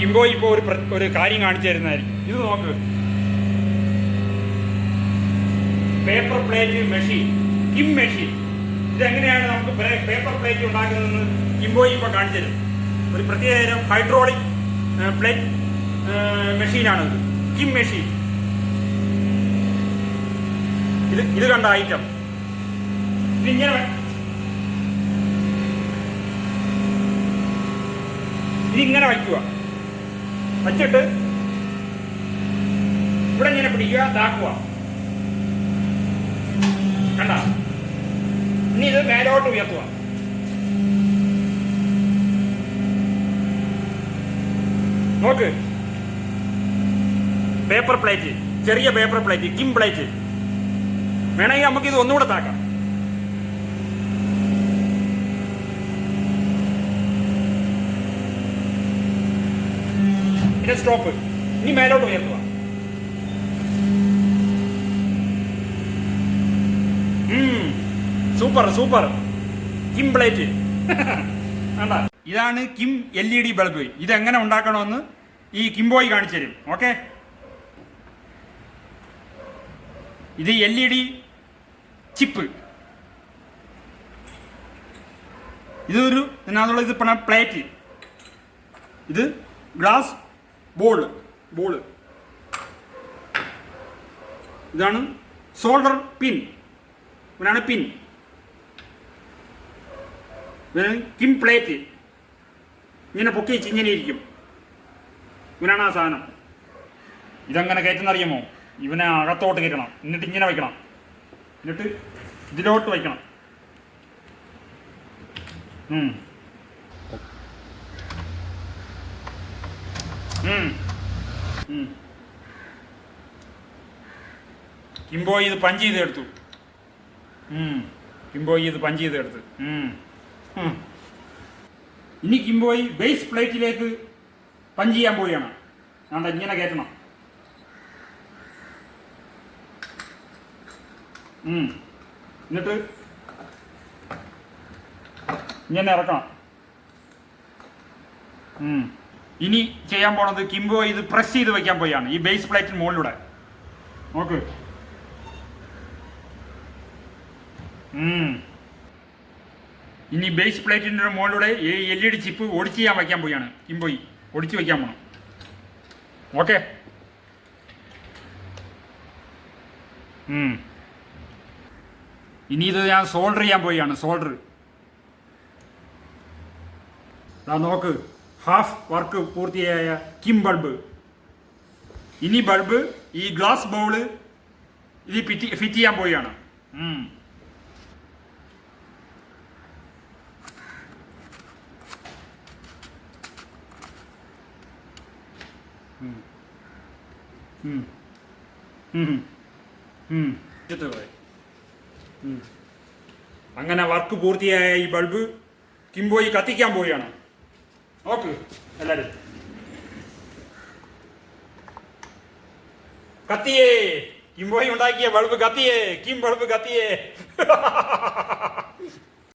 കിംബോ ഇപ്പോൾ ഒരു കാര്യം കാണിച്ചു തരുന്നതായിരിക്കും. ഇത് നോക്ക്, paper plate machine, Kim machine. ഇതെങ്ങനെയാണ് നമുക്ക് പേപ്പർ പ്ലേറ്റ് ഉണ്ടാക്കുന്നതെന്ന് കിംബോയി ഇപ്പോൾ കാണിച്ചു തരും. ഒരു പ്രത്യേകതരം ഹൈഡ്രോളിക് പ്ലേറ്റ് മെഷീനാണിത്, കിം മെഷീൻ. ഇത് കണ്ട ഐറ്റം ഇതിങ്ങനെ വയ്ക്കുക, വച്ചിട്ട് ഇവിടെ ഇങ്ങനെ പിടിക്കുക, താക്കുക. കണ്ട, ഇനി ഇത് മേലോട്ട് ഉയർത്തുക. നോക്ക്, പേപ്പർ പ്ലേറ്റ്, ചെറിയ പേപ്പർ പ്ലേറ്റ്, കിം പ്ലേറ്റ്. വേണമെങ്കിൽ നമുക്ക് ഇത് ഒന്നുകൂടെ താക്കാം. പിന്നെ സ്റ്റോപ്പ്. ഇനി മേലോട്ട് ഉയർത്തുക. Super super, Kim plate. ഇതാണ് കിം LED ബൾബ്. ഇതെങ്ങനെ ഉണ്ടാക്കണമെന്ന് ഈ കിംബോയ് കാണിച്ചു തരും. ഓക്കെ, ഇത് LED ചിപ്പ്. ഇതൊരു ഇതിനകത്തുള്ള ഇത് പ്ലേറ്റ്. ഇത് ഗ്ലാസ് ബോള്. ഇതാണ് സോൾഡർ പിൻ. ഇവനാണ് പിൻ. ഇവനാണ് കിം പ്ലേറ്റ്. ഇങ്ങനെ പൊക്കി വെച്ച് ഇങ്ങനെ ഇരിക്കും. ഇവനാണ് ആ സാധനം. ഇതെങ്ങനെ കയറ്റുന്നറിയാമോ? ഇവനെ അകത്തോട്ട് കയറ്റണം, എന്നിട്ട് ഇങ്ങനെ വയ്ക്കണം, എന്നിട്ട് ഇതിലോട്ട് വയ്ക്കണം. കിംബോയ് ഇത് പഞ്ച് ചെയ്തെടുത്തു. കിംബോയ് ഇത് പഞ്ച് ചെയ്തെടുത്ത്. ഇനി കിംബോയ് ബേസ് പ്ലേറ്റിലേക്ക് പഞ്ച് ചെയ്യാൻ പോവുകയാണ്. വേണ്ട, ഇങ്ങനെ കയറ്റണം. എന്നിട്ട് ഇങ്ങനെ ഇറക്കണം. ഇനി ചെയ്യാൻ പോണത് കിംബോയ് ഇത് പ്രസ് ചെയ്ത് വെക്കാൻ പോയാണ് ഈ ബേസ് പ്ലേറ്റിന് മുകളിലൂടെ. നോക്ക്, ഇനി ബേസ് പ്ലേറ്റിൻ്റെ മുകളിലൂടെ ഈ LED ചിപ്പ് ഒടിച്ച് ചെയ്യാൻ വയ്ക്കാൻ പോയാണ്. കിംബോയ് ഒടിച്ച് വയ്ക്കാൻ പോകണം. ഓക്കെ, ഇനി ഇത് ഞാൻ സോൾഡർ ചെയ്യാൻ പോയാണ്. സോൾഡർ നോക്ക്, ഹാഫ് വർക്ക് പൂർത്തിയായ കിം ബൾബ്. ഇനി ബൾബ് ഈ ഗ്ലാസ് ബൗള് ഇത് ഫിറ്റ് ചെയ്യാൻ പോയാണ്. അങ്ങനെ വർക്ക് പൂർത്തിയായ ഈ ബൾബ് കിംബോയ് കത്തിക്കാൻ പോവുകയാണ്. നോക്ക് എല്ലാരും, കത്തിയേ, കിംബോയ് ഉണ്ടാക്കിയ ബൾബ് കത്തിയേ, കിം ബൾബ് കത്തിയേ.